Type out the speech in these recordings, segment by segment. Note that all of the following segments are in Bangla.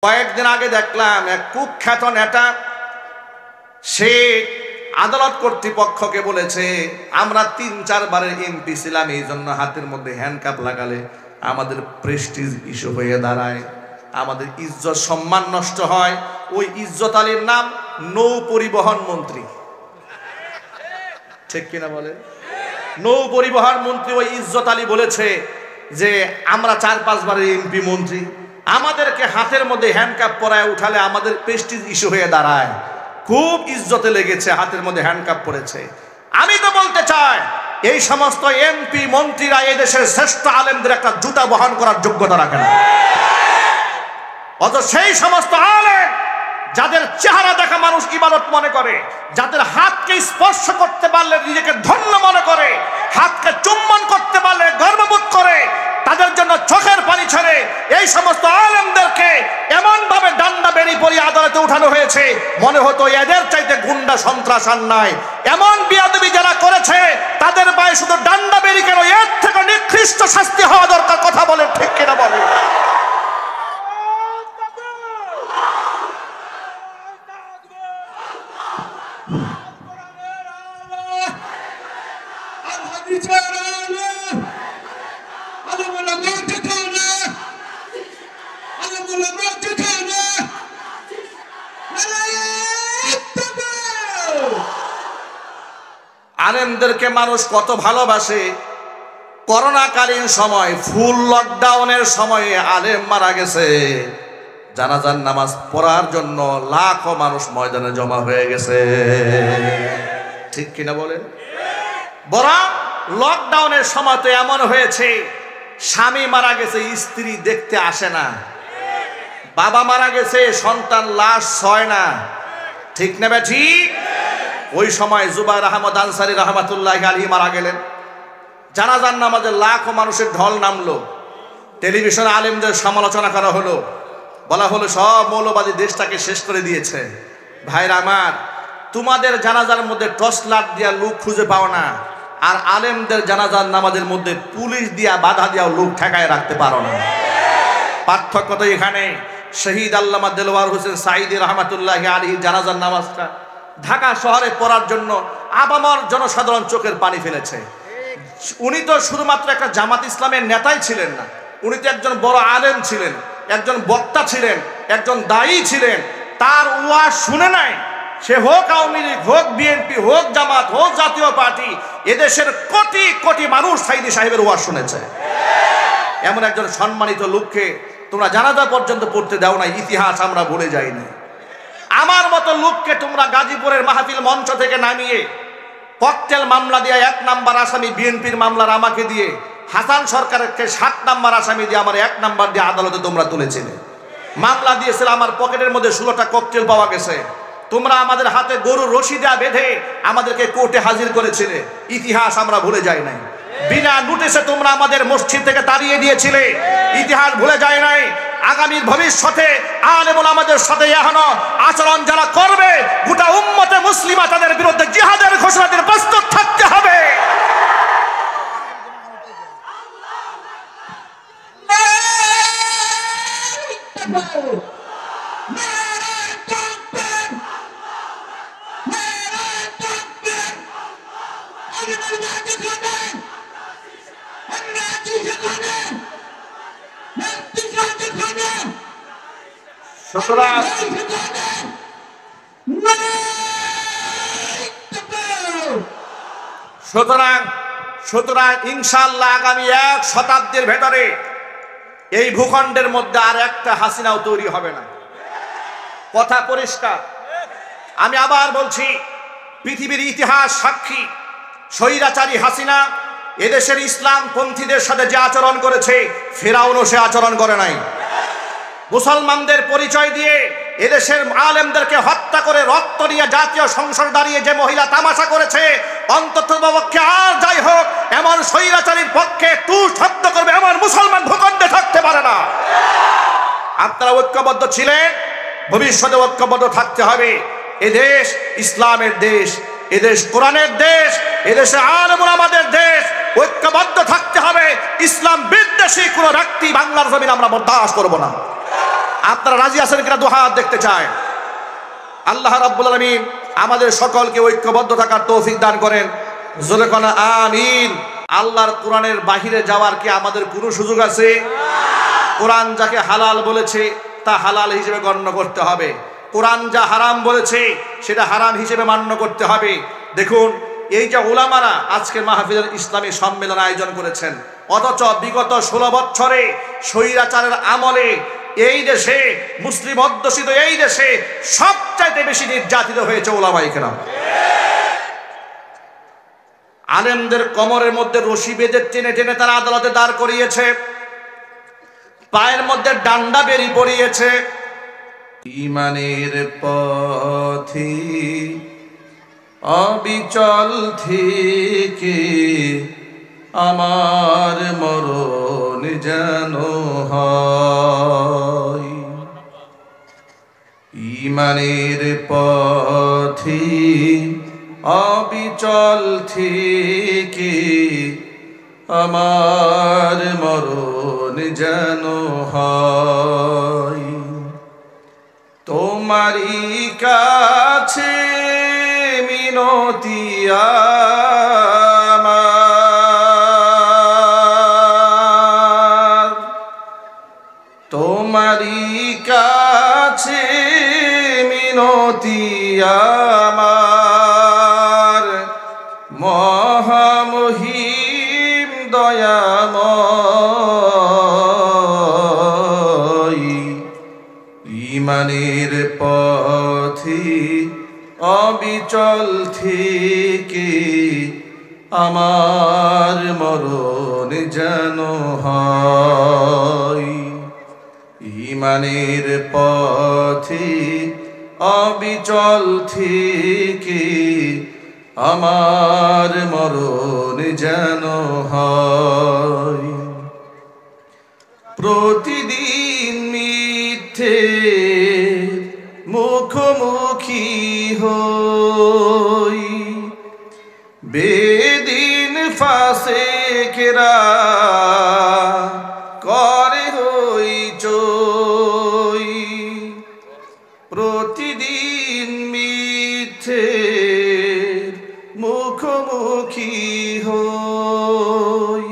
কয়েকদিন আগে দেখলাম এক কুখ্যাত নেতা সে আদালত কর্তৃপক্ষকে বলেছে আমরা ৩-৪ বারের এমপি ছিলাম, এই জন্য হাতের মধ্যে হ্যান্ডকাপ লাগালে আমাদের প্রেস্টিজ ইস্যু হয়ে দাঁড়ায়, আমাদের ইজ্জত সম্মান নষ্ট হয়। ওই ইজ্জত আলীর নাম নৌ পরিবহন মন্ত্রী, ঠিক কিনা বলে? নৌ পরিবহন মন্ত্রী ওই ইজ্জত আলী বলেছে যে আমরা ৪-৫ বারের এমপি মন্ত্রী, আমাদেরকে হাতের মধ্যে হ্যান্ডকাপ পরায় উঠালে আমাদের প্রেস্টিজ ইস্যু হয়ে দাঁড়ায়। খুব ইজ্জতে লেগেছে, হাতের মধ্যে হ্যান্ডকাপ পরেছে। আমি তো বলতে চাই এই সমস্ত এমপি মন্ত্রীরা এদেশের শ্রেষ্ঠ আলেমদের একটা জুতা বহন করার যোগ্যতা রাখে না। অত সেই সমস্ত আলেম যাদের চেহারা দেখা মানুষ ইবাদত মনে করে, যাদের হাতকে স্পর্শ করতে পারলে নিজেকে ধন্য মনে করে, হাতকে চুম্বন করতে পারলে গর্ববোধ করে, তাদের জন্য চোখের পানি ছেড়ে এই সমস্ত আলেমদেরকে এমন ভাবে ডান্ডা বেড়ি পরিয়ে আদালতে উঠানো হয়েছে মনে হতো এদের চাইতে গুন্ডা সন্ত্রাস আর নাই। এমন বিয়াদবি যারা করেছে তাদের পায়ে শুধু ডান্ডা বেড়ি কেন, এর থেকে নিকৃষ্ট শাস্তি হওয়া দরকার। কথা বলে ঠিক কিনা বলে? আলেমদেরকে মানুষ কত ভালোবাসে। করোনাকালীন সময় ফুল লকডাউনের সময়ে আলেম মারা গেছে, জানাজার নামাজ পড়ার জন্য লাখো মানুষ ময়দানে জমা হয়ে গেছে, ঠিক কিনা বলেন? বরং লকডাউনের সময় তো এমন হয়েছে স্বামী মারা গেছে স্ত্রী দেখতে আসে না, বাবা মারা গেছে সন্তান লাশ ছয় না, ঠিক না বে ঠিক? ওই সময় জুবাইর আহমদ আনসারী রহমাতুল্লাহি আলাইহি মারা গেলেন, জানাজার নামাজে লাখো মানুষের ঢল নামলো, টেলিভিশনে আলেমদের সমালোচনা করা হলো, বলা হলো সব মৌলবাদী দেশটাকে শেষ করে দিয়েছে। ভাইরা আমার, তোমাদের জানাজার মধ্যে টর্চ লাইট দিয়া লোক খুঁজে পাও না, আর আলেমদের জানাজার নামাজের মধ্যে পুলিশ দিয়া বাধা দিয়া লোক ঠেকায় রাখতে পারো না। পার্থক্য তো এখানে। শহীদ আল্লামা দেলোয়ার হোসেন সাঈদী রহমাতুল্লাহি আলাইহি জানাজার নামাজটা ঢাকা শহরে পড়ার জন্য আবামর জনসাধারণ চোখের পানি ফেলেছে। উনি তো শুধুমাত্র একটা জামাত ইসলামের নেতাই ছিলেন না, উনি তো একজন বড় আলেম ছিলেন, একজন বক্তা ছিলেন, একজন দায়ী ছিলেন। তার ওয়াজ শুনে নাই সে, হোক আওয়ামী লীগ, হোক বিএনপি, হোক জামাত, হোক জাতীয় পার্টি, এদেশের কোটি কোটি মানুষ সাঈদী সাহেবের ওয়াজ শুনেছে। এমন একজন সম্মানিত লোককে তোমরা জানাজা পর্যন্ত পড়তে দাও না, ইতিহাস আমরা ভুলে যাইনি। আমার মতো লোককে তোমরা গাজীপুরের মাহফিল মঞ্চ থেকে নামিয়ে ককটেল মামলা দিয়ে 1 নাম্বার আসামি, বিএনপির মামলার আমাকে দিয়ে হাসান সরকারকে 7 নাম্বার আসামি দিয়ে আমার 1 নাম্বার দিয়ে আদালতে তোমরা তুলেছিলে। মামলা দিয়েছিল, আমার পকেটের মধ্যে 16টা ককটেল পাওয়া গেছে। তোমরা আমাদের হাতে গরুর রশি দেয়া বেঁধে আমাদেরকে কোর্টে হাজির করেছিলে, ইতিহাস আমরা ভুলে যাই নাই। বিনা নোটিশে তোমরা আমাদের মসজিদ থেকে তাড়িয়ে দিয়েছিলে, ইতিহাস ভুলে যায় নাই। আগামীর ভবিষ্যতে আলেম ওলামাদের সাথে এখনো আচরণ যারা করবে, গোটা উম্মতে মুসলিমা তাদের বিরুদ্ধে জিহাদের ঘোষণা দিয়ে প্রস্তুত থাকতে হবে। সুতরাং ইনশাআল্লাহ আগামী 1 শতাব্দীর ভেতরে এই ভূখণ্ডের মধ্যে আর একটা হাসিনাও তৈরি হবে না, কথা পরিষ্কার। আমি আবার বলছি, পৃথিবীর ইতিহাস সাক্ষী, স্বৈরাচারী হাসিনা এদেশের ইসলাম পন্থীদের সাথে যে আচরণ করেছে, ফেরাউনও সে আচরণ করে নাই। মুসলমানদের পরিচয় দিয়ে এদেশের আলেমদেরকে হত্যা করে রক্ত নিয়ে জাতীয় সংসদ দাঁড়িয়ে যে মহিলা তামাশা করেছে, অন্ততপক্ষে আর যাই হোক এমন স্বৈরাচারীর পক্ষে টু শব্দ করবে এমন মুসলমান ভূখণ্ডে থাকতে পারে না। আপনারা ঐক্যবদ্ধ ছিলেন, ভবিষ্যতে ঐক্যবদ্ধ থাকতে হবে। এদেশ ইসলামের দেশ, এদেশ কোরআনের দেশ, এদেশে আলেম ওলামাদের দেশ। ঐক্যবদ্ধ থাকতে হবে। ইসলাম বিদ্বেষী কোন ব্যক্তি বাংলার জমিন আমরা বরদাস্ত করব না। আপনারা রাজি আছেন কিনা দু হাত দেখতে চায়। আল্লাহ রাব্বুল আলামিন আমাদের সকলকে ঐক্যবদ্ধ থাকার তৌফিক দান করেন। জোরে কোনা আমিন। আল্লাহর কোরআনের বাহিরে যাওয়ার কি আমাদের কোনো সুযোগ আছে? কোরআন যাকে হালাল বলেছে তা হালাল হিসেবে গণ্য করতে হবে, কোরআন যা হারাম বলেছে সেটা হারাম হিসেবে মান্য করতে হবে। দেখুন এই যে উলামারা আজকে মাহফিলের ইসলামী সম্মেলন আয়োজন করেছেন, অথচ বিগত 16 বছরে স্বৈরাচারের আমলে এই দেশে মুসলিম অধ্যুষিত এই দেশে সবচাইতে বেশি নির্যাতিত হয়েছে উলামায়ে কেরাম। আলেমদের কোমরের মধ্যে রশি বেঁধে টেনে টেনে তারা আদালতে দাঁড় করিয়েছে, পায়ের মধ্যে ডান্ডা বেরি পড়িয়েছে। ঈমানের পথে অবিচল থেকে আমার মরণ যেন হয়। ঈমানের পথে অবিচল থেকে আমার মরণ যেন হয়। তোমারই কাছে মিনতি আমার, তোমারই কাছে মিনতি আমার, মহামহিম দয়াময়। ঈমানের পথে অবিচল থেকে আমার মরণ যেন হয়। ঈমানের পথে অবিচল থেকে আমার মরণ যেন হয়। প্রতিদিন মিথ্যে মুখোমুখি হই, বেদিন ফাসেকেরা করে হইচই। প্রতিদিন মিথ্যে মুখোমুখি হই,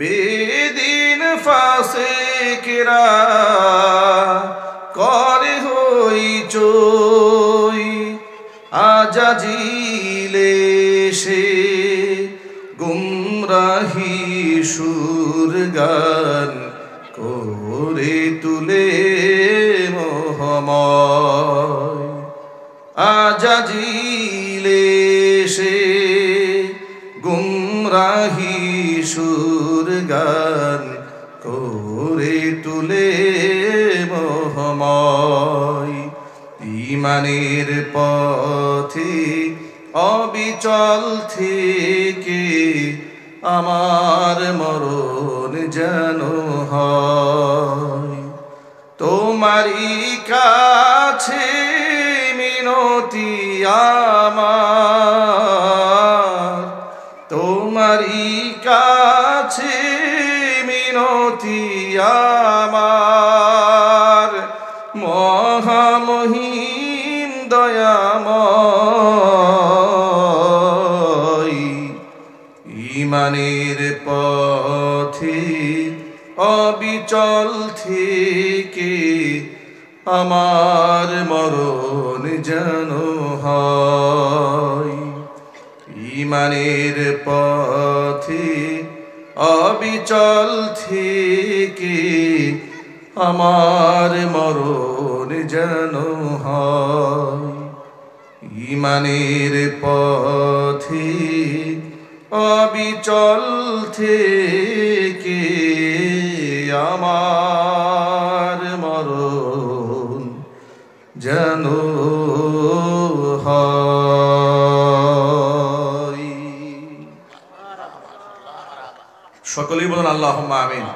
বেদিন ফাসেকেরা করে হইচই। আজাজিলে সে গুমরাহি সুর গান করে তুলে মোহময়। আজাজিলে সে গুমরাহি সুর গান করে তুলে মোহময়। ঈমানের পথে অবিচল থেকে আমার মরণ যেন হয়। তোমারই কাছে মিনতি আমার, তোমারই কাছে মিনতি আমার, মহামহিম দয়াময়। ঈমানের পথে অবিচল থেকে আমার মরণ যেন হয়। ঈমানের পথে অবিচল থেকে আমার মরণ যেন হয়। ঈমানের পথে অবিচল থেকে আমার মরণ যেন হয়। সকলেই বলেন আল্লাহুম্মা আমিন।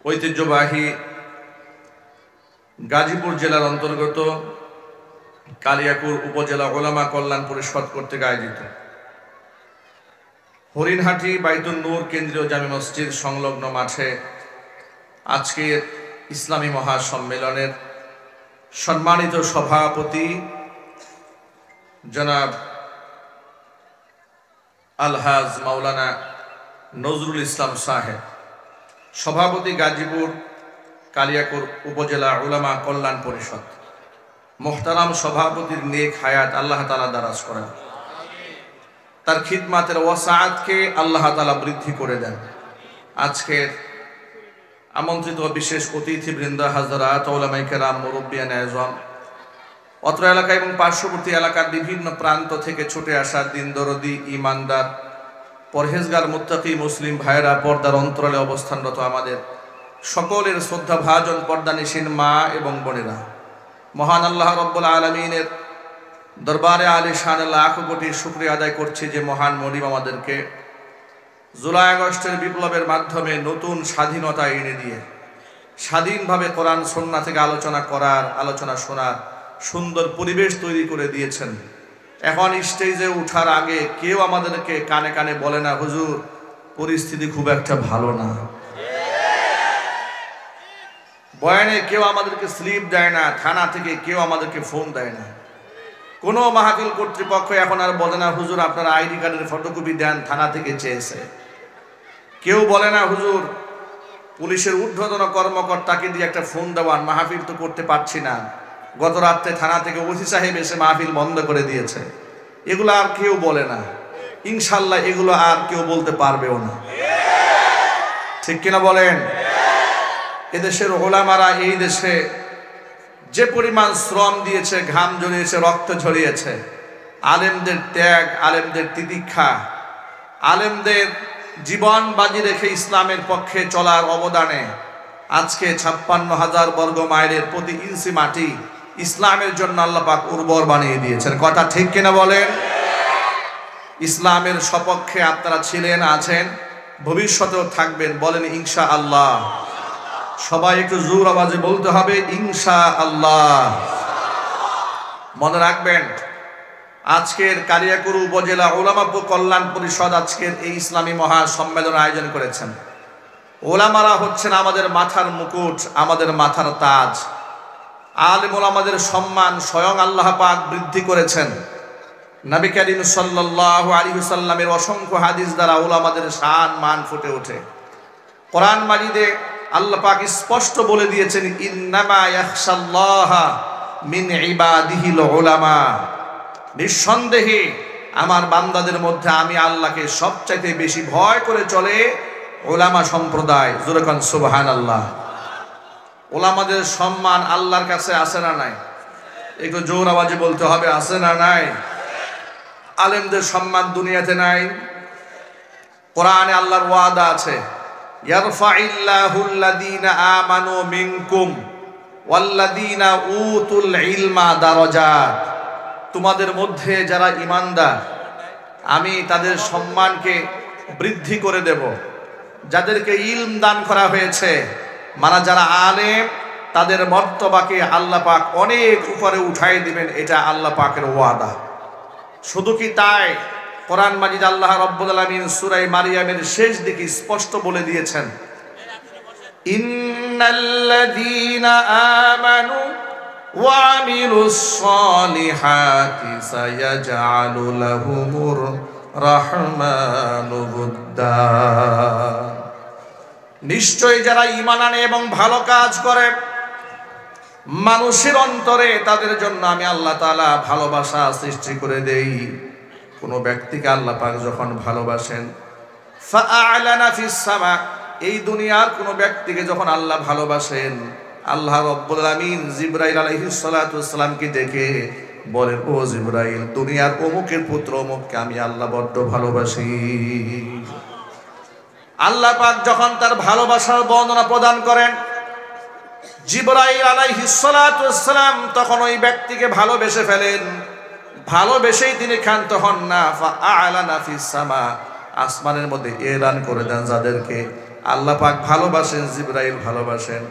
ঐতিহ্যবাহী গাজীপুর জেলার অন্তর্গত কালিয়াকুর উপজেলা ওলামা কল্যাণ পরিষদ কর্তৃক আয়োজিত হরিণহাটি বাইতুন নূর কেন্দ্রীয় জামে মসজিদ সংলগ্ন মাঠে আজকে ইসলামী মহাসম্মেলনের সম্মানিত সভাপতি জনাব আলহাজ মাওলানা নজরুল ইসলাম সাহেব, সভাপতি গাজীপুর কালিয়াকৈর উপজেলা উলামা কল্যাণ পরিষদ, মোহতারাম সভাপতির নেক হায়াত আল্লাহ তাআলা দারাজ করেন, তার খিদমাতের ওয়াসাআতকে আল্লাহ তাআলা বৃদ্ধি করে দেন। আজকের আমন্ত্রিত বিশেষ অতিথিবৃন্দ, হাজরাত, উলামায়ে কেরাম, মুরব্বিয়ানে আযম, অত্র এলাকা এবং পার্শ্ববর্তী এলাকার বিভিন্ন প্রান্ত থেকে ছুটে আসা দিন দরদি, ইমানদার, পরহেজগার, মুত্তাকি মুসলিম ভাইয়েরা, পর্দার অন্তরালে অবস্থানরত আমাদের সকলের শ্রদ্ধা ভাজন পর্দানিসীন মা এবং বোনেরা, মহান আল্লাহ রব্বুল আলামিনের দরবারে আলিশান লাখ কোটি শুকরিয়া আদায় করছি যে মহান মনিব আমাদেরকে জুলাই আগস্টের বিপ্লবের মাধ্যমে নতুন স্বাধীনতা এনে দিয়ে স্বাধীনভাবে কোরআন সুন্নাহ থেকে আলোচনা করার, আলোচনা শোনার সুন্দর পরিবেশ তৈরি করে দিয়েছেন। এখন স্টেজে উঠার আগে কেউ আমাদেরকে কানে কানে বলে না, হুজুর পরিস্থিতি খুব একটা ভালো না। বয়ানে কেউ আমাদেরকে স্লিপ দেয় না, থানা থেকে কেউ আমাদেরকে ফোন দেয় না, কোনো মাহফিল কর্তৃপক্ষ এখন আর বলে না হুজুর আপনার আইডি কার্ডের ফটোকপি দেন, থানা থেকে চেয়েছে। কেউ বলে না হুজুর পুলিশের ঊর্ধ্বতন কর্মকর্তাকে দিয়ে একটা ফোন দেওয়ান, মাহফিল তো করতে পারছি না, গত রাত্রে থানা থেকে ওসি সাহেব এসে মাহফিল বন্ধ করে দিয়েছে। এগুলো আর কেউ বলে না, ইনশাল্লাহ এগুলো আর কেউ বলতে পারবেও না। ঠিক কিনা বলেন? এদেশের ওলামারা এই দেশে যে পরিমাণ শ্রম দিয়েছে, ঘাম ঝরিয়েছে, রক্ত ঝরিয়েছে, আলেমদের ত্যাগ, আলেমদের তিতিক্ষা, আলেমদের জীবন বাজি রেখে ইসলামের পক্ষে চলার অবদানে আজকে 56,000 বর্গ মাইলের প্রতি ইঞ্চি মাটি ইসলামের জন্য আল্লাহ পাক উর্বর বানিয়ে দিয়েছেন। কথা ঠিক কিনা বলেন? ইসলামের সপক্ষে আপনারা ছিলেন, আছেন, ভবিষ্যতেও থাকবেন, বলেন ইনশাআল্লাহ। সবাই একটু জোর আওয়াজে বলতে হবে ইনশাআল্লাহ। মনে রাখবেন, আজকের কালিয়াকৈর উপজেলা উলামা কল্যাণ পরিষদ আজকের এই ইসলামী মহাসম্মেলন আয়োজন করেছেন। ওলামারা হচ্ছেন আমাদের মাথার মুকুট, আমাদের মাথার তাজ। আলেম ওলামাদের সম্মান স্বয়ং আল্লাহ পাক বৃদ্ধি করেছেন। নবী করিম সাল্লাল্লাহু আলাইহি ওয়াসাল্লামের অসংখ্য হাদিস দ্বারা ওলামাদের শান মান ফুটে ওঠে। কোরআন মাজিদে আল্লাহ পাক স্পষ্ট বলে দিয়েছেন, ইন্নামা ইয়াখশাল্লাহা মিন ইবাদিহিল উলামা। নিঃসন্দেহে আমার বান্দাদের মধ্যে আমি আল্লাহকে সবচাইতে বেশি ভয় করে চলে ওলামা সম্প্রদায়। জোরে কোন সুবহানাল্লাহ। ওলামাদের সম্মান আল্লাহর কাছে আছে না নাই? একটু জোর আওয়াজে বলতে হবে, আছে না নাই? আলেমদের সম্মান দুনিয়াতে নাই? কোরআনে আল্লাহর ওয়াদা আছে, ইয়ারফাইল্লাহুল্লাযীনা আমানু মিনকুম ওয়াল্লাযীনা উতুল ইলমা দারাজাত। তোমাদের মধ্যে যারা ঈমানদার আমি তাদের সম্মানকে বৃদ্ধি করে দেব। যাদেরকে ইলম দান করা হয়েছে, মানে যারা আলেম, তাদের মর্তবাকে আল্লাহ পাক অনেক উপরে উঠাই দিবেন, এটা আল্লাহ পাকের ওয়াদা। শুধু কি তাই, কোরআন মাজিদ আল্লাহ রাব্বুল আলামিন সূরা মারিয়ামের শেষ দিকে স্পষ্ট বলে দিয়েছেন, ইন্নাল্লাযীনা আমানু ওয়া আমিলুস সালিহাতি সায়াজআলু লাহুমুর রাহমানু বুদ্দা। নিশ্চয়ই যারা ঈমান আনে এবং ভালো কাজ করে, মানুষের অন্তরে তাদের জন্য আমি আল্লাহ তাআলা ভালোবাসা সৃষ্টি করে দেই। কোন ব্যক্তিকে আল্লাহ পাক যখন ভালোবাসেন, ফাআলানা ফিস সামা, এই দুনিয়ার কোন ব্যক্তিকে যখন আল্লাহ ভালোবাসেন, আল্লাহ রাব্বুল আলামিন জিবরাইল আলাইহিস সালাতু ওয়াস সালামকে ডেকে বলেন, ও জিবরাইল, দুনিয়ার অমুকের পুত্র অমুককে আমি আল্লাহ বড্ড ভালোবাসি। আল্লাহ পাক যখন তার ভালোবাসার বর্ণনা প্রদান করেন, জিবরাইল আলাইহিস সালাতু ওয়াস সালাম তখন ওই ব্যক্তিকে ভালোবেসে ফেলেন। ভালোবেসেই তিনি ক্ষান্ত হন না, ফাআলানা ফিস সামা, আসমানের মধ্যে এলান করে দেন যাদেরকে আল্লাহ পাক ভালোবাসেন, জিবরাইল ভালোবাসেন।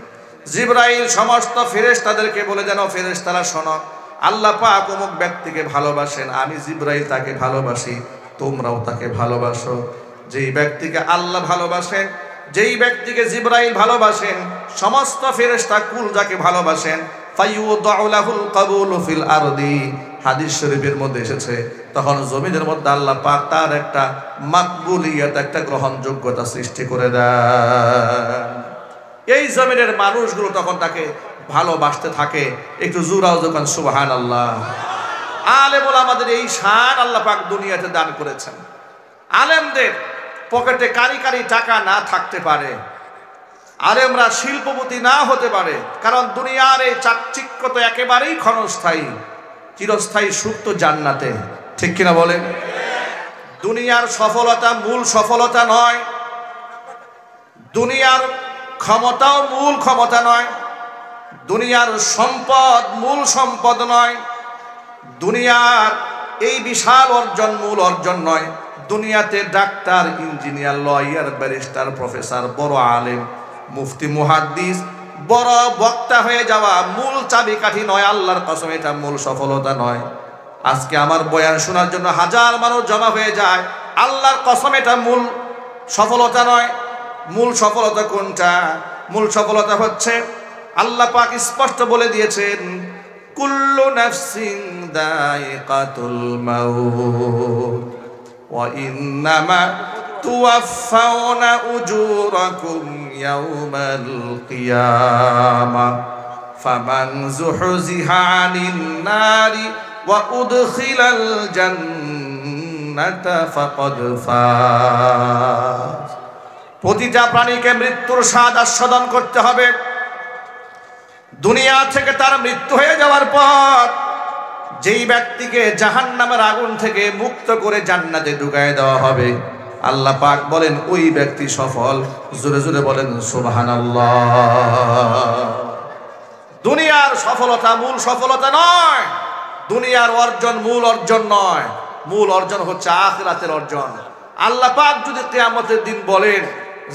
জিবরাইল সমস্ত ফেরেশতাদেরকে বলে দেন, ও ফেরেশতারা শোনো, আল্লাহ পাক অমুক ব্যক্তিকে ভালোবাসেন, আমি জিবরাইল তাকে ভালোবাসি, তোমরাও তাকে ভালোবাসো। যেই ব্যক্তিকে আল্লাহ ভালোবাসেন, যেই ব্যক্তিকে জিবরাইল ভালোবাসেন, সমস্ত ফেরেশতা কুল যাকে ভালোবাসেন, ফায়ুদাউ লাহুল কাবুলু ফিল আরদি, হাদিস শরীফের মধ্যে এসেছে, তখন জমিনের মধ্যে আল্লাহ পাক তার একটা মাকবুলিয়ত, একটা গ্রহণযোগ্যতা সৃষ্টি করে দেন। এই জমিনের মানুষগুলো তখন তাকে ভালোবাসতে থাকে। একটু জোরাও যখন সুবহানাল্লাহ। আলেম ওলামাদের এই শান আল্লাহ পাক দুনিয়াতে দান করেছেন। আলেমদের পকেটে কারি কারি টাকা না থাকতে পারে, আলেমরা শিল্পপতি না হতে পারে, কারণ দুনিয়ার এই চাকচিক্য তো একেবারেই ক্ষণস্থায়ী, চিরস্থায়ী সুখ তো জান্নাতে, ঠিক কিনা বলেন? দুনিয়ার সফলতা মূল সফলতা নয়, দুনিয়ার ক্ষমতাও মূল ক্ষমতা নয়, দুনিয়ার সম্পদ মূল সম্পদ নয়, দুনিয়ার এই বিশাল অর্জন মূল অর্জন নয়। দুনিয়াতে doctor, engineer, lawyer, barrister, professor, বড় আলেম, মুফতি, মুহাদ্দিস, বড় বক্তা হয়ে যাওয়া মূল চাবিকাঠি নয়। আল্লাহর কসম এটা মূল সফলতা নয়। আজকে আমার বয়ান শোনার জন্য হাজার মানুষ জমা হয়ে যায়, আল্লাহর কসম এটা মূল সফলতা নয়। মূল সফলতা কোনটা? মূল সফলতা হচ্ছে আল্লাহ পাক স্পষ্ট বলে দিয়েছেন, কুল্লু নাফসিন দায়িকাতুল মাউত ওয়া ইন্নামা তুওয়াফাউনা উজুরাকুম ইয়াউমাল কিয়ামাহ ফামান যুহজিহা আনিন নারি ওয়া উদখিলাল জান্নাতা ফাকাদ ফাজ। প্রতিটা প্রাণীকে মৃত্যুর স্বাদ আস্বাদন করতে হবে। দুনিয়া থেকে তার মৃত্যু হয়ে যাওয়ার পর যেই ব্যক্তিকে জাহান্নামের আগুন থেকে মুক্ত করে জান্নাতে ঢুকায় দেওয়া হবে, আল্লাহ পাক বলেন ওই ব্যক্তি সফল। জোরে জোরে বলেন সুবহানাল্লাহ। দুনিয়ার সফলতা মূল সফলতা নয়, দুনিয়ার অর্জন মূল অর্জন নয়, মূল অর্জন হচ্ছে আখিরাতের অর্জন। আল্লাহ পাক যদি কিয়ামতের দিন বলেন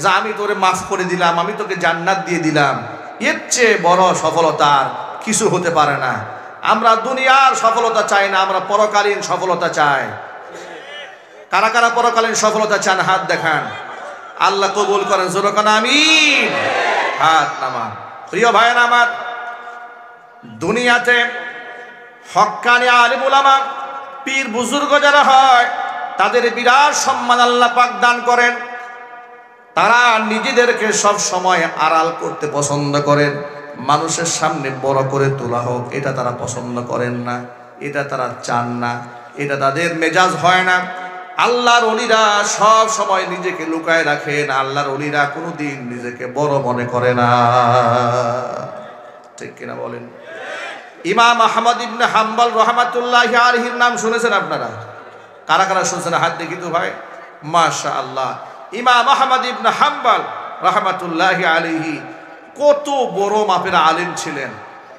যে আমি তোরে মাফ করে দিলাম, আমি তোকে জান্নাত দিয়ে দিলাম, এর চেয়ে বড় সফলতার কিছু হতে পারে না। আমরা দুনিয়ার সফলতা চাই না, আমরা পরকালীন সফলতা চাই। কারা কারা পরকালীন সফলতা চান হাত দেখান। আল্লাহ কবুল করেন, জোরে কোন আমিন। হাত নামান। প্রিয় ভাইয়েরা আমার, দুনিয়াতে হক্কানি আলেম উলামা, পীর বুজুর্গ যারা হয়, তাদের বিরাট সম্মান আল্লাহ পাক দান করেন। তারা নিজেদেরকে সব সময় আড়াল করতে পছন্দ করেন, মানুষের সামনে বড় করে তোলা হোক এটা তারা পছন্দ করেন না, এটা তারা চান না, এটা তাদের মেজাজ হয় না। আল্লাহর ওলিরা সব সময় নিজেকে লুকায় রাখেন, আল্লাহর ওলিরা কোনোদিন নিজেকে বড় মনে করে না, ঠিক কিনা বলেন? ইমাম আহমদ ইবনে হাম্বল রাহমাতুল্লাহি আলাইহির নাম শুনেছেন আপনারা? কারা কারা শুনছেন হাত দেখি তো ভাই। মাশাআল্লাহ। ইমাম আহমদ ইবনে হাম্বল রাহমাতুল্লাহি আলাইহি কত বড় মাপের আলেম ছিলেন,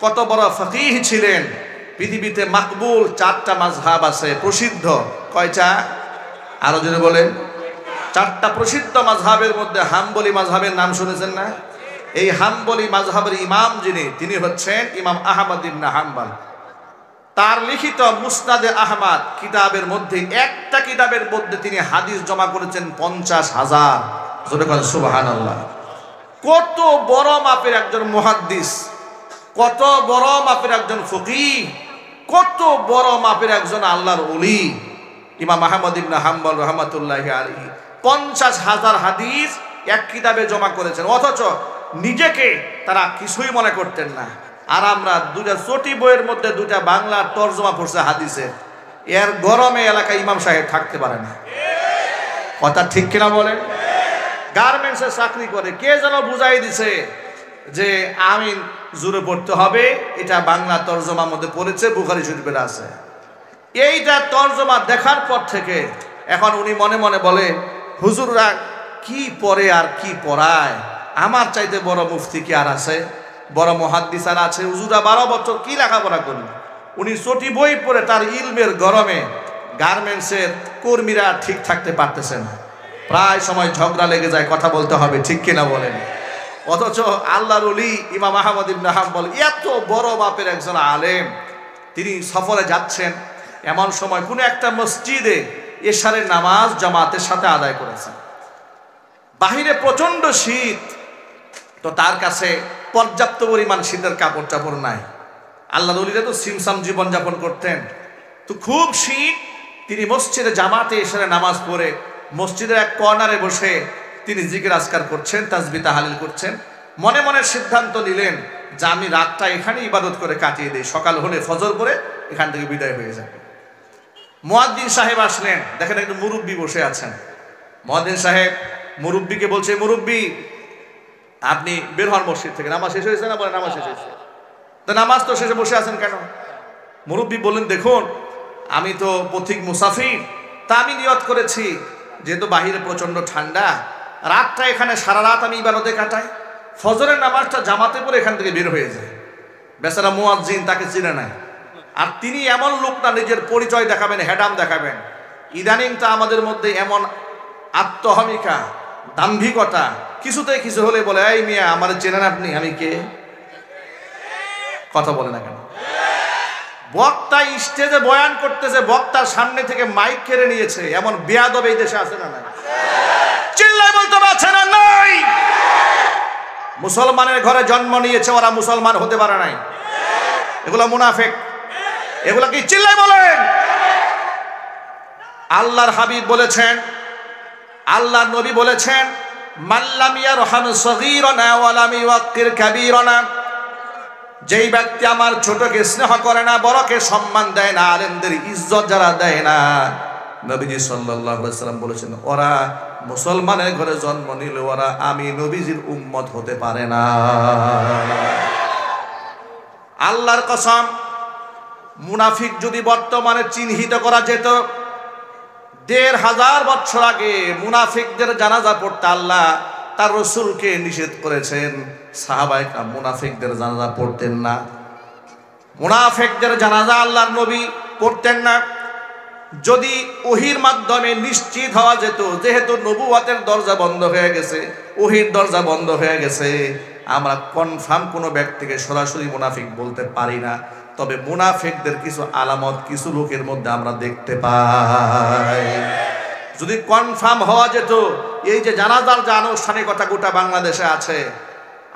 কত বড় ফকিহ ছিলেন। পৃথিবীতে মাকবুল 4টা মাযহাব আছে, প্রসিদ্ধ। কয়টা? আরো জোরে বলেন। 4টা প্রসিদ্ধ মাযহাবের মধ্যে হাম্বলি মাযহাবের নাম শুনেছেন না? এই হাম্বলি মাযহাবের ইমাম যিনি, তিনি হচ্ছেন ইমাম আহমদ ইবনে হাম্বল। তার লিখিত মুসনাদে আহমদ কিতাবের মধ্যে, একটা কিতাবের মধ্যে তিনি হাদিস জমা করেছেন 50,000। জোরে বলেন সুবহানাল্লাহ। কত বড় মাপের একজন মুহাদ্দিস, কত বড় মাপের একজন ফকিহ, কত বড় মাপের একজন আল্লাহর ওলি ইমাম আহমদ ইবনে হাম্বল রাহমাতুল্লাহি আলাইহি 50,000 হাদিস এক কিতাবে জমা করেছেন। অথচ নিজেকে তারা কিছুই মনে করতেন না। আর আমরা 2টা চটি বইয়ের মধ্যে 2টা বাংলা তরজমা পড়ছে হাদিসের, এর গরমে এলাকায় ইমাম সাহেব থাকতে পারে না। কথা ঠিক কিনা বলেন? গার্মেন্টসে চাকরি করে, কে যেন বুঝাই দিছে যে আমিন জোরে পড়তে হবে, এটা বাংলা তরজমার মধ্যে পড়েছে, বুখারী শরীফের আছে। এইটা তরজমা দেখার পর থেকে এখন উনি মনে মনে বলে, হুজুররা কি পড়ে আর কি পড়ায়, আমার চাইতে বড় মুফতি কি আর আছে, বড় মুহাদ্দিস আর আছে? হুজুরা 12 বছর কি লেখাপড়া করবে? উনি চটি বই পড়ে তার ইলমের গরমে গার্মেন্টসের কর্মীরা ঠিক থাকতে পারতেছে না, প্রায় সময় ঝগড়া লেগে যায়, কথা বলতে হবে, ঠিক কিনা বলেন? অথচ আল্লাহর ওলি ইমাম আহমদ ইবনে হাম্বল এত বড় মাপের একজন আলেম, তিনি সফরে যাচ্ছেন, এমন সময় কোনো একটা মসজিদে এশারের নামাজ জামাতের সাথে আদায় করেছেন। বাহিরে প্রচন্ড শীত, তো তার কাছে পর্যাপ্ত পরিমাণ শীতের কাপড় চাপড় নাই। আল্লাহর ওলিরা তো সিমসাম জীবন যাপন করতেন, তো খুব শীত। তিনি মসজিদে জামাতে এসে নামাজ পড়ে মসজিদের এক কর্নারে বসে তিনি জিকির আজকার করছেন, তাসবিহ তাহলিল করছেন। মনে মনে সিদ্ধান্ত নিলেন যে আমি রাতটা এখানে ইবাদত করে কাটিয়ে দিই, সকাল হলে ফজর পরে এখান থেকে বিদায় হয়ে যাবে। মুয়াজ্জিন সাহেব আসলেন, দেখেন একজন মুরব্বী বসে আছেন। মুয়াজ্জিন সাহেব মুরব্বীকে বলছে, মুরব্বী আপনি বের হন মসজিদ থেকে, নামাজ শেষ হয়েছে না? বলে নামাজ শেষ হয়েছে। তো নামাজ তো শেষে বসে আছেন কেন? মুরব্বী বললেন, দেখুন আমি তো পথিক মুসাফির, তা আমি নিয়ত করেছি যেহেতু বাহিরে প্রচন্ড ঠান্ডা, রাতটা এখানে সারা রাত আমি ইবাদতে কাটাই, ফজরের নামাজটা জামাতে পরে এখান থেকে বের হয়ে যায়। বেচারা মুয়াজ্জিন তাকে চিনে নাই। আর তিনি এমন লোক না নিজের পরিচয় দেখাবেন, হেডাম দেখাবেন। ইদানিং তা আমাদের মধ্যে এমন আত্মহমিকা, দাম্ভিকতা, কিছুতে কিছু হলে বলে, এই মিয়া আমার চেনেন আপনি, আমি কে? কথা বলে না কেন? বক্তা স্টেজে বয়ান করতেছে, বক্তার সামনে থেকে মাইক কেড়ে নিয়েছে, এমন বেয়াদব এই দেশে আছে না নাই? চিল্লাই বলতে পারছে না নাই? মুসলমানের ঘরে জন্ম নিয়েছে, ওরা মুসলমান হতে পারে নাই। এগুলো মুনাফিক, এগুলো কি? চিল্লাই বলেন। আল্লাহর হাবিব বলেছেন, আল্লাহর নবী বলেছেন, মাল্লাম ইয়ারহাম সগীরানা ওয়া লাম ইওয়াক্কির কাবীরানা, যেই ব্যক্তি আমার ছোটকে স্নেহ করে না, বড়কে সম্মান দেয় না, আলেমদের ইজ্জত যারা দেয় না, নবীজি সাল্লাল্লাহু আলাইহি ওয়াসাল্লাম বলেছেন ওরা মুসলমানের ঘরে জন্ম নিলে ওরা আমি নবীজির উম্মত হতে পারে না। আল্লাহর কসম, মুনাফিক যদি বর্তমানে চিহ্নিত করা যেত, ১৫০০ বছর আগে মুনাফিকদের জানাজা পড়তে আল্লাহ তার রাসূলকে নিষেধ করেছেন। সাহাবায়ে কেরাম মুনাফিকদের জানাজা পড়তেন না, মুনাফিকদের জানাজা আল্লাহর নবী পড়তেন না। যদি ওহির মাধ্যমে নিশ্চিত হওয়া যেত, যেহেতু নবুয়তের দরজা বন্ধ হয়ে গেছে, ওহির দরজা বন্ধ হয়ে গেছে, আমরা কনফার্ম কোনো ব্যক্তিকে সরাসরি মুনাফিক বলতে পারি না। তবে মুনাফিকদের কিছু আলামত কিছু লোকের মধ্যে আমরা দেখতে পাই। যদি কনফার্ম হওয়া যেত, এই যে জানাজার যে আনুষ্ঠানিকতা গোটা বাংলাদেশে আছে,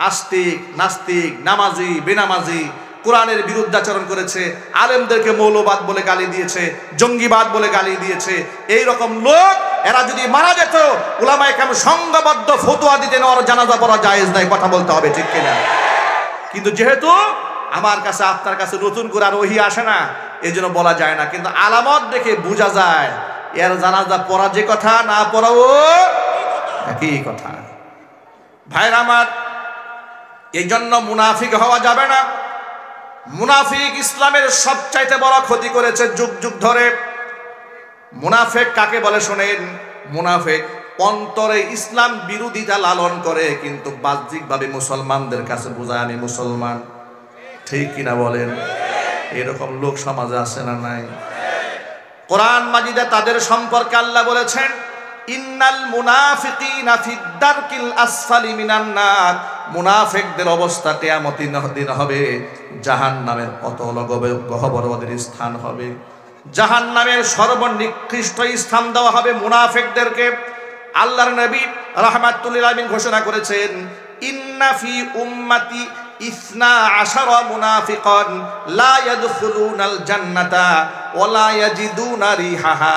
আস্তিক নাস্তিক, নামাজি বেনামাজি, কোরআনের বিরুদ্ধাচরণ করেছে, আলেমদেরকে মৌলবাদ বলে গালি দিয়েছে, জঙ্গিবাদ বলে গালি দিয়েছে, এই রকম লোক এরা যদি মারা যেত, উলামায়ে কেরাম সংঘবদ্ধ ফতোয়া দিতেন ওর জানাজা পড়া জায়েজ নাই। কথা বলতে হবে, ঠিক কিনা? কিন্তু যেহেতু আমার কাছে আপনার কাছে নতুন করে আর ওহী আসে না, এই জন্য বলা যায় না। কিন্তু আলামত দেখে বোঝা যায় এর জানাজা পড়া যে কথা, না পড়াও একই কথা। ভাইরা আমার, এই জন্য মুনাফিক হওয়া যাবে না। মুনাফিক ইসলামের সবচাইতে বড় ক্ষতি করেছে যুগ যুগ ধরে। মুনাফিক কাকে বলে শোনেন? মুনাফিক অন্তরে ইসলাম বিরোধিতা লালন করে, কিন্তু বাহ্যিকভাবে মুসলমানদের কাছে বোঝায় আমি মুসলমান। ঠিক কিনা বলেন? এরকম লোক সমাজে আছে না নাই? কোরআন মাজিদে তাদের সম্পর্কে আল্লাহ বলেছেন, ইন্নাল মুনাফিকিনা ফিদ দারকিল আসফালি মিনান নার, মুনাফিকদের অবস্থা কিয়ামতের দিন হবে জাহান্নামের অতল গহ্বরের স্থান হবে। জাহান্নামের সর্বনিকৃষ্ট স্থান দেওয়া হবে মুনাফিকদেরকে। আল্লাহর নবী রাহমাতুল লিল আলামিন ঘোষণা করেছেন, ইন্না ফি উম্মতি 12 মুনাফিকান লা ইয়াদখুলুনাল জান্নাতা ওয়া লা ইয়াজিদুনা রিহাহা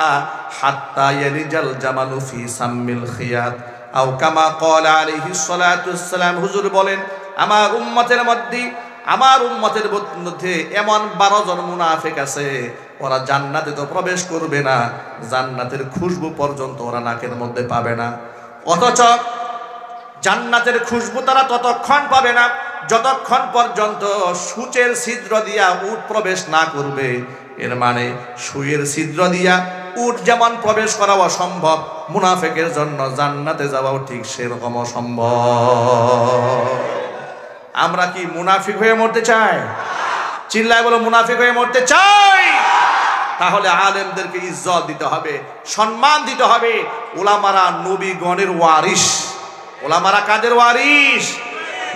হাত্তা ইয়ালিজাল জামালু ফি সাম্মিল খিয়াত আও কামা ক্বালা আলাইহিস সালাতু ওয়াসসালাম। হুজুর বলেন, আমার উম্মতের মধ্যে এমন 12 জন মুনাফিক আছে, ওরা জান্নাতে তো প্রবেশ করবে না, জান্নাতের খুশবু পর্যন্ত ওরা নাকের মধ্যে পাবে না। অথচ জান্নাতের খুশবু তারা ততক্ষণ পাবে না যতক্ষণ পর্যন্ত সূচের ছিদ্র দিয়া উট প্রবেশ না করবে। এর মানে সুয়ের ছিদ্র দিয়া উট যেমন প্রবেশ করা অসম্ভব, মুনাফিকের জন্য জান্নাতে যাওয়াও ঠিক সেরকম অসম্ভব। আমরা কি মুনাফিক হয়ে মরতে চাই? চিল্লায় বলো, মুনাফিক হয়ে মরতে চাই? তাহলে আলেমদেরকে ইজ্জত দিতে হবে, সম্মান দিতে হবে। উলামারা নবীগণের ওয়ারিস। উলামারা কাদের ওয়ারিস?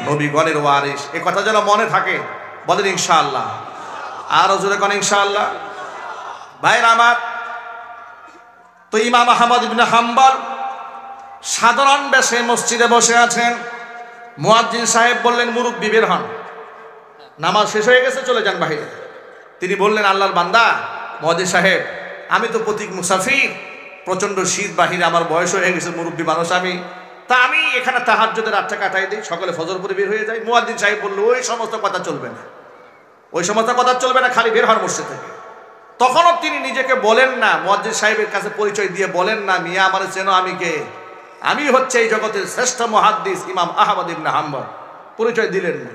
নবীগণের ওয়ারিস। এই কথা যেন মনে থাকে, বলেন ইনশাআল্লাহ। আর জোরে কোন ইনশাআল্লাহ। ভাইরা আমার, তো ইমাম আহমদ ইবনে হাম্বল সাধারণ বেশে মসজিদে বসে আছেন। মুয়াজ্জিন সাহেব বললেন, মুরব্বি বের হন, নামাজ শেষ হয়ে গেছে, চলে যান বাহিরে। তিনি বললেন, আল্লাহর বান্দা মুয়াজ্জিন সাহেব, আমি তো প্রতীক মুসাফির, প্রচন্ড শীত, বাহিরে আমার বয়স হয়ে গেছে, মুরব্বী মানুষ আমি এখানে তাহাজ্জুদের রাতটা কাটাই দিই, সকালে ফজর পরে বের হয়ে যাই। মুয়াজ্জিন সাহেব বলল, ওই সমস্ত কথা চলবে না, ওই সমস্ত কথা চলবে না, খালি বের হন মসজিদ থেকে। তখনও তিনি নিজেকে বলেন না, মুয়াজ্জিন সাহেবের কাছে পরিচয় দিয়ে বলেন না, মিয়া আমার চেনো, আমি কে? আমি হচ্ছে এই জগতের শ্রেষ্ঠ মুহাদ্দিস ইমাম আহমদ ইবনে হাম্বল। পরিচয় দিলেন না।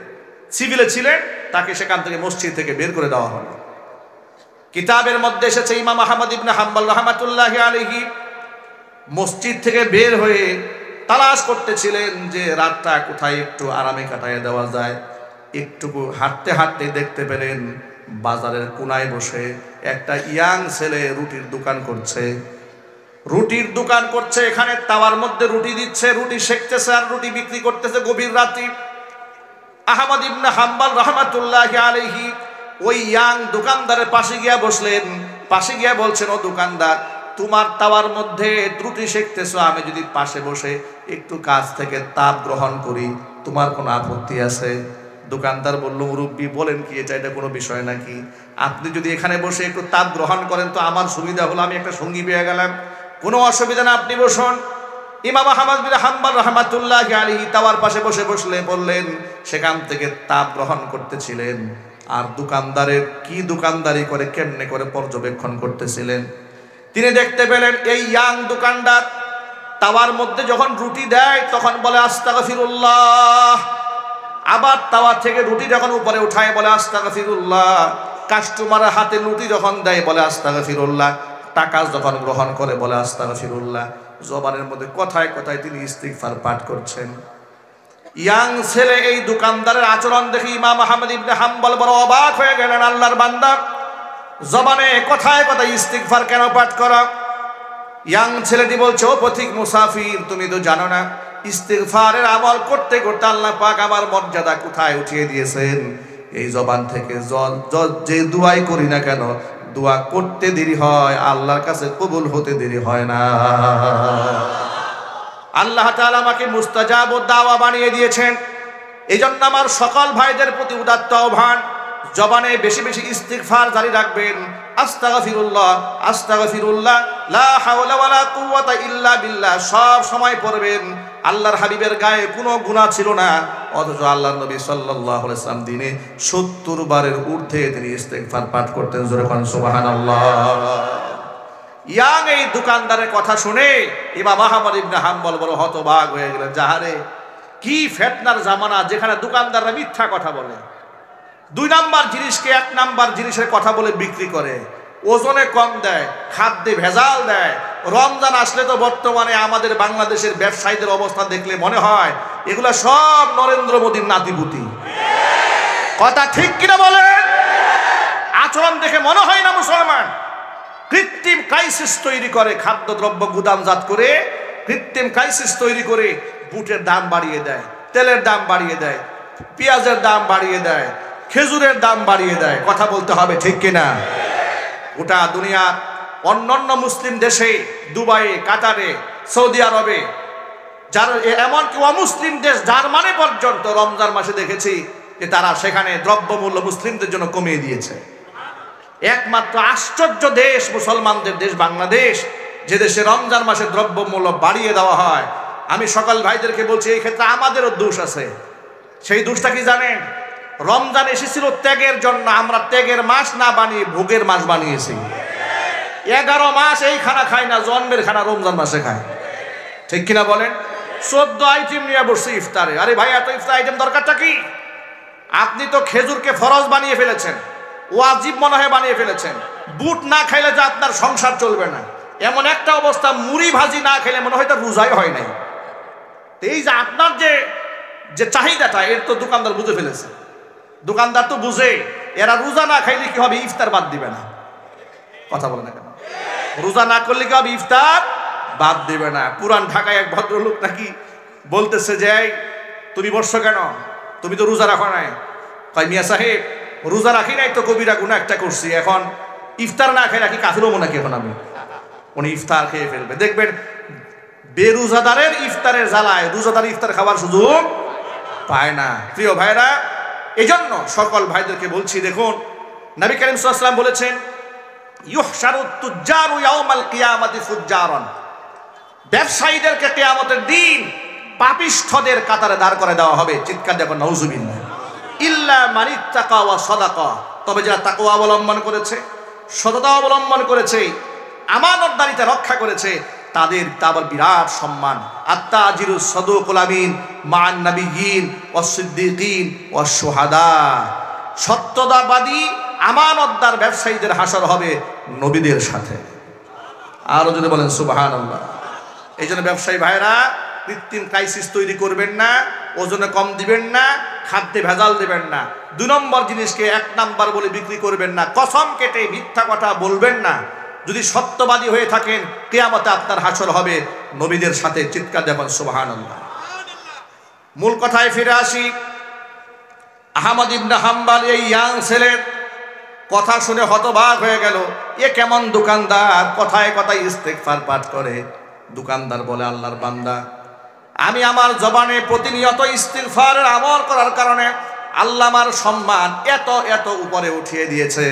সিভিলে ছিলেন, তাকে সেখান থেকে মসজিদ থেকে বের করে দেওয়া হলো। কিতাবের মধ্যে এসেছে ইমাম আহমদ ইবনে হাম্বল রাহমাতুল্লাহি আলাইহি মসজিদ থেকে বের হয়ে তালাশ করতেছিলেন যে রাতটা কোথায় একটু আরামে কাটাইয়া দেওয়া যায়। একটুকু হাঁটতে হাঁটতে দেখতে পেলেন বাজারের কোনায় বসে একটা ইয়াং ছেলে রুটির দোকান করছে। এখানে তাওয়ার মধ্যে রুটি দিচ্ছে, রুটি সেকতেছে আর রুটি বিক্রি করতেছে গভীর রাতে। আহমদ ইবনে হাম্বল রাহমাতুল্লাহি আলাইহি ওই ইয়াং দোকানদারের পাশে গিয়া বসলেন। পাশে গিয়া বলছেন, ও দোকানদার, তোমার তাওয়ার মধ্যে রুটি সেকতেছো, আমি যদি পাশে বসে একটু কাছ থেকে তাপ গ্রহণ করি, তোমার কোনো আপত্তি আছে? দোকানদার বলল, মুরব্বি বলেন কি, এটা কোনো বিষয় নাকি? আপনি যদি এখানে বসে একটু তাপ গ্রহণ করেন তো আমার সুবিধা হলো, আমি একটা সঙ্গী পেয়ে গেলাম, কোনো অসুবিধা না, আপনি বসুন। ইমাম আহমদ বিন হাম্বল রাহমাতুল্লাহি আলাইহি তাওয়ার পাশে বললেন, সেখান থেকে তাপ গ্রহণ করতেছিলেন। আর দোকানদারের কি দোকানদারি করে, কেমনে করে পর্যবেক্ষণ করতেছিলেন। তিনি দেখতে পেলেন এই ইয়াং দোকানদার তাওয়ার মধ্যে যখন রুটি দেয় তখন বলে আস্তাগফিরুল্লাহ, আবার তাওয়া থেকে রুটি যখন উপরে উঠায় বলে আস্তাগফিরুল্লাহ, কাস্টমারের হাতে রুটি যখন দেয় বলে আস্তাগফিরুল্লাহ, টাকা যখন গ্রহণ করে বলে আস্তাগফিরুল্লাহ। জবানের মধ্যে কথায় কথায় তিনি ইস্তিগফার পাঠ করছেন। ইয়াং ছেলে এই দোকানদারের আচরণ দেখে ইমাম আহমদ ইবনে হাম্বল বড় অবাক হয়ে গেলেন, আল্লাহর বান্দা জবানে কথায় কথায় ইস্তিগফার কেন পাঠ করা? ইয়াং ছেলেটি বলছে, ও পথিক মুসাফির, তুমি তো জানো না ইস্তিগফারের আমল করতে করতে আল্লাহ পাক আমার মর্যাদা কোথায় উঠিয়ে দিয়েছেন। এই জবান থেকে যে দুয়াই করি না কেন, দোয়া করতে দেরি হয়, আল্লাহর কাছে কবুল হতে দেরি হয় না। আল্লাহ তাআলা আমাকে মুস্তাজাব দাওয়া বানিয়ে দিয়েছেন। এই জন্য আমার সকল ভাইদের প্রতি উদাত্ত আহ্বান, জবানে বেশি বেশি ইস্তিগফার জারি রাখবেন। আস্তাগফিরুল্লাহ, আস্তাগফিরুল্লাহ, লা হাওলা ওয়ালা কুওয়াতা ইল্লা বিল্লাহ সব সময় পড়বেন। আল্লাহর হাবিবের গায়ে কোনো গুনাহ ছিল না, অথচ আল্লাহর নবী সাল্লাল্লাহু আলাইহি ওয়াসাল্লাম দিনে ৭০ বারের ঊর্ধ্বে তিনি ইস্তিগফার পাঠ করতেন। জোরে কোন সুবহানাল্লাহ। ইয়াং এই দোকানদারের কথা শুনে ইমাম আহমদ ইবনে হাম্বল বড় হতবাক হয়ে গেলেন। যাহারে কি ফিতনার জামানা, যেখানে দোকানদাররা মিথ্যা কথা বলে, ২ নাম্বার জিনিসকে ১ নাম্বার জিনিসের কথা বলে বিক্রি করে, ওজনে কম দেয়, খাদ্যে ভেজাল দেয়। রমজান আসলে তো বর্তমানে আমাদের বাংলাদেশের ব্যবসায়ীদের অবস্থা দেখলে মনে হয় এগুলা সব নরেন্দ্র মোদীর নাতিপুতি। কথা ঠিক কিনা বলেন? আচরণ দেখে মনে হয় না মুসলমান। কৃত্রিম ক্রাইসিস তৈরি করে, খাদ্যদ্রব্য গুদামজাত করে কৃত্রিম ক্রাইসিস তৈরি করে বুটের দাম বাড়িয়ে দেয়, তেলের দাম বাড়িয়ে দেয়, পেঁয়াজের দাম বাড়িয়ে দেয়, খেজুরের দাম বাড়িয়ে দেয়। কথা বলতে হবে ঠিক কিনা? গোটা দুনিয়া অন্যান্য মুসলিম দেশে, দুবাইয়ে, কাতারে, সৌদি আরবে, যার এমনকি অমুসলিম দেশ জার্মানি পর্যন্ত রমজান মাসে দেখেছি যে তারা সেখানে দ্রব্যমূল্য মুসলিমদের জন্য কমিয়ে দিয়েছে। একমাত্র আশ্চর্য দেশ মুসলমানদের দেশ বাংলাদেশ, যে দেশে রমজান মাসে দ্রব্যমূল্য বাড়িয়ে দেওয়া হয়। আমি সকল ভাইদেরকে বলছি, এই ক্ষেত্রে আমাদেরও দোষ আছে। সেই দোষটা কি জানেন? রমজান এসেছিল ত্যাগের জন্য, আমরা ত্যাগের মাস না বানিয়ে ভোগের মাস বানিয়েছি। 11 মাস এই খানা খায় না, জন্মের খানা রমজান মাসে খায়। ঠিক কিনা বলেন? 14 আইটেম নিয়ে বসছি ইফতারে। আরে ভাই, এত ইফতার আইটেম দরকারটা কি? আপনি তো খেজুরকে ফরজ বানিয়ে ফেলেছেন, ওয়াজিব মনে হয় বানিয়ে ফেলেছেন। বুট না খাইলে যে আপনার সংসার চলবে না, এমন একটা অবস্থা। মুড়ি ভাজি না খেলে মনে হয় তার রোজাই হয় নাই। এই যে আপনার যে চাহিদাটা, এর তো দোকানদার বুঝে ফেলেছে। দোকানদার তো বুঝে এরা রোজা না খাইলে কি হবে, ইফতার বাদ দিবে না। কথা বলে না কেন? রোজা না করলে কি হবে, ইফতার বাদ দিবে না। পুরান ঢাকায় এক ভদ্রলোক নাকি বলতেছে যে, তুমি বসছো কেন, তুমি তো রোজা রাখো নাই। কয়, মিয়া সাহেব রোজা রাখি নাই তো কবিরা গুনাহ একটা করছি, এখন ইফতার না খাই রাখি কাফির হবো নাকি এখন আমি? উনি ইফতার খেয়ে ফেলবে। দেখবেন বেরোজাদারের ইফতারের জ্বালায় রোজাদার ইফতার খাওয়ার সুযোগ পায় না। প্রিয় ভাইরা, এজন্য সকল ভাইদেরকে বলছি, দেখুন নবী করিম সাল্লাল্লাহু আলাইহি ওয়াসাল্লাম বলেছেন, ইউহশারুত তুজ্জারু ইয়াউমাল কিয়ামাতি ফুজ্জারান, ব্যবসায়ীদেরকে কিয়ামতের দিন পাপিষ্ঠদের কাতারে দাঁড় করে দেওয়া হবে। চিৎকার দেখো নাউজুবিল্লাহ। ইল্লা মানিত্তাকা ওয়া সাদাকা, তবে যারা তাকওয়া অবলম্বন করেছে, সততা অবলম্বন করেছে, আমানতদারিতা রক্ষা করেছে, তাদের তাবার বিরাট সম্মান। আত্তাজিরুস সাদুকুল আমিন মান নাবিয়্যিন ওয়াস সিদ্দিকিন ওয়াস শুহাদা, সত্যতাবাদী আমানতদার ব্যবসায়ীদের হাসর হবে নবীদের সাথে। আরো যদি বলেন সুবহানাল্লাহ। এই জন্য ব্যবসায়ী ভাইরা কৃত্রিম ক্রাইসিস তৈরি করবেন না, ওজনে কম দিবেন না, খাদ্যে ভেজাল দেবেন না, 2 নম্বর জিনিসকে 1 নাম্বার বলে বিক্রি করবেন না, কসম কেটে মিথ্যা কথা বলবেন না। যদি সত্যবাদী হয়ে থাকেন, কিয়ামতে আপনার হাসর হবে নবীদের সাথে। চিৎকার দেবেন সুবহানাল্লাহ। মূল কথায় ফিরে আসি। আহমদ ইবনে হাম্বল এই ইয়াং ছেলের কথা শুনে হতবাক হয়ে গেল। এ কেমন দোকানদার, কথায় কথায় ইস্তেগফার পাঠ করে। দোকানদার বলে, আল্লাহর বান্দা, আমি আমার জবানে প্রতিনিয়ত ইস্তিগফারের আমল করার কারণে আল্লাহ আমার সম্মান এত এত উপরে উঠিয়ে দিয়েছে।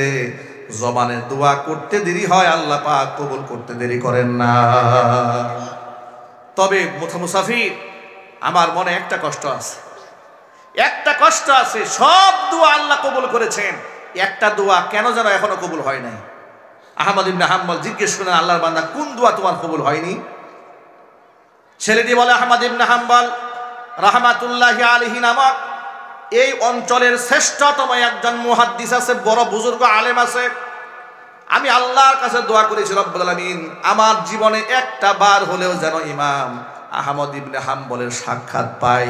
জবানে দোয়া করতে দেরি হয়, আল্লাহ পাক কবুল করতে দেরি করেন না। তবে মুসাফির, আমার মনে একটা কষ্ট আছে, একটা কষ্ট আছে। সব দোয়া আল্লাহ কবুল করেছেন, একটা দোয়া কেন যেন এখনো কবুল হয় নাই। আহমদ ইবনে হাম্বল জিজ্ঞেস করেন, আল্লাহর বান্দা, কোন দোয়া তোমার কবুল হয়নি? ছেলেটি বলে, আহমদ ইবনে হাম্বল রাহমাতুল্লাহি আলাইহি নামক এই অঞ্চলের শ্রেষ্ঠতম একজন মুহাদ্দিস আছে, বড় বুজুর্গ আলেম আছে। আমি আল্লাহর কাছে দোয়া করেছি, রব্বুল আলামিন আমার জীবনে একটা বার হলেও যেন ইমাম আহমদ ইবনে হাম্বলের সাক্ষাৎ পাই।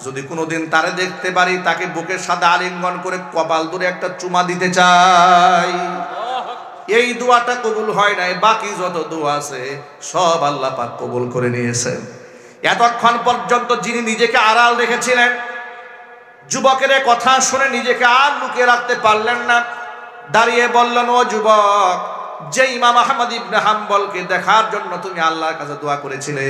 যদি কোনোদিন তারে দেখতে পারি, তাকে বুকের সাথে আলিঙ্গন করে কপাল ধরে একটা চুমা দিতে চাই। এই দোয়াটা কবুল হয় নাই, বাকি যত দোয়া আছে সব আল্লাহ পাক কবুল করে নিয়েছেন। এতক্ষণ পর্যন্ত যিনি নিজেকে আড়াল রেখেছিলেন, যুবকের কথা শুনে নিজেকে আর লুকিয়ে রাখতে পারলেন না, দাঁড়িয়ে বললেন, ও যুবক, যে ইমাম আহমদ ইবনে হাম্বলকে দেখার জন্য তুমি আল্লাহর কাছে দোয়া করেছিলে,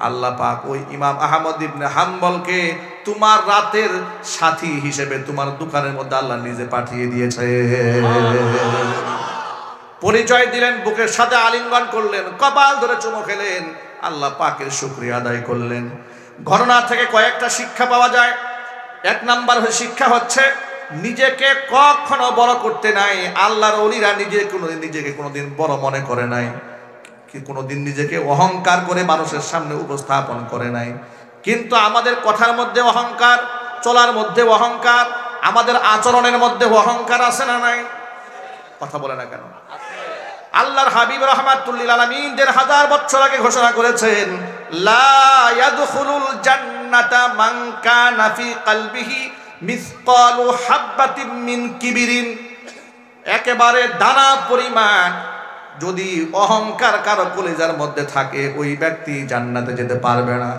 আল্লাহ পাক ওই ইমাম আহমদ ইবনে হাম্বলকে তোমার রাতের সাথী হিসেবে তোমার দোকানের মধ্যে আল্লাহ নিজে পাঠিয়ে দিয়েছে। পরিচয় দিলেন, বুকের সাথে আলিঙ্গন করলেন, কপাল ধরে চুমো খেলেন, আল্লাহ পাকের শুকরিয়া আদায় করলেন। ঘটনা থেকে কয়েকটা শিক্ষা পাওয়া যায়। 1 নাম্বার শিক্ষা হচ্ছে, নিজেকে কখনো বড় করতে নাই। আল্লাহর ওলিরা নিজেকে কোনোদিন বড় মনে করে নাই, কি কোনোদিন নিজেকে অহংকার করে মানুষের সামনে উপস্থাপন করে নাই। কিন্তু আমাদের কথার মধ্যে অহংকার, চলার মধ্যে অহংকার, আমাদের আচরণের মধ্যে অহংকার আছে না নাই? কথা বলে না কেন? আল্লাহর হাবিব রাহমাতুল লিল আলামিন 1000 বছর আগে ঘোষণা করেছেন, লা ইয়াদখুলুল জান্নাতা মান কানা ফি কলবিহি মিসকালু হাববাতিন মিন কিবরিন। একেবারে দানা পরিমাণ যদি অহংকার কারো কলিজার মধ্যে থাকে, ওই ব্যক্তি জান্নাতে যেতে পারবে না।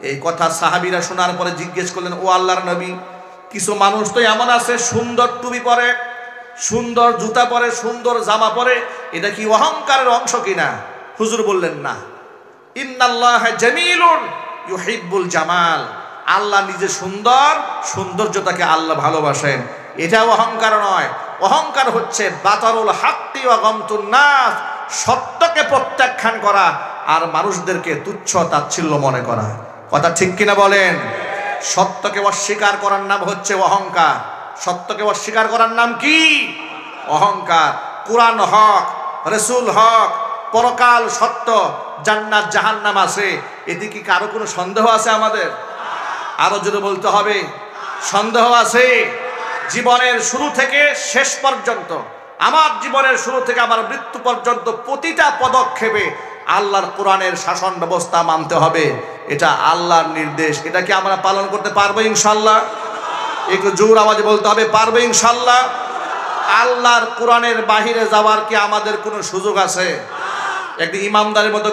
এই কথা সাহাবীরা শোনার পরে জিজ্ঞেস করলেন, ও আল্লাহর নবী, কিছু মানুষ তো এমন আছে সুন্দর টুপি পরে, সুন্দর জুতা পরে, সুন্দর জামা পরে, এটা কি অহংকারের অংশ কিনা? হুজুর বললেন, না। ইন্নাল্লাহা জামিলুন ইউহিব্বুল জামাল, আল্লাহ নিজে সুন্দর, সৌন্দর্যতাকে আল্লাহ ভালোবাসেন। এটা অহংকার নয়। অহংকার হচ্ছে বাতারুল হাক্কি ওয়া গামতুন নাস, সত্যকে প্রত্যাখ্যান করা আর মানুষদেরকে তুচ্ছ তাচ্ছিল্য মনে করা। কথা ঠিক কিনা বলেন? সত্যকে অস্বীকার করার নাম হচ্ছে অহংকার। সত্যকে অস্বীকার করার নাম কি? অহংকার। কুরআন হক, রাসূল হক, পরকাল সত্য, জান্নাত জাহান্নাম আছে, এতে কি কারো কোনো সন্দেহ আছে আমাদের? আরো জোরে বলতে হবে, সন্দেহ আছে? জীবনের শুরু থেকে শেষ পর্যন্ত, আমার জীবনের শুরু থেকে আমার মৃত্যু পর্যন্ত প্রতিটা পদক্ষেপে আল্লাহর কোরআনের শাসন ব্যবস্থা মানতে হবে। এটা আল্লাহর নির্দেশ। এটা কি আমরা পালন করতে পারবো ইনশাআল্লাহ? একটু জোর আওয়াজে বলতে হবে, পারবো ইনশাআল্লাহ? আল্লাহর কোরআনের বাহিরে যাওয়ার কি আমাদের কোনো সুযোগ আছে? একটি ইমানদারের মতো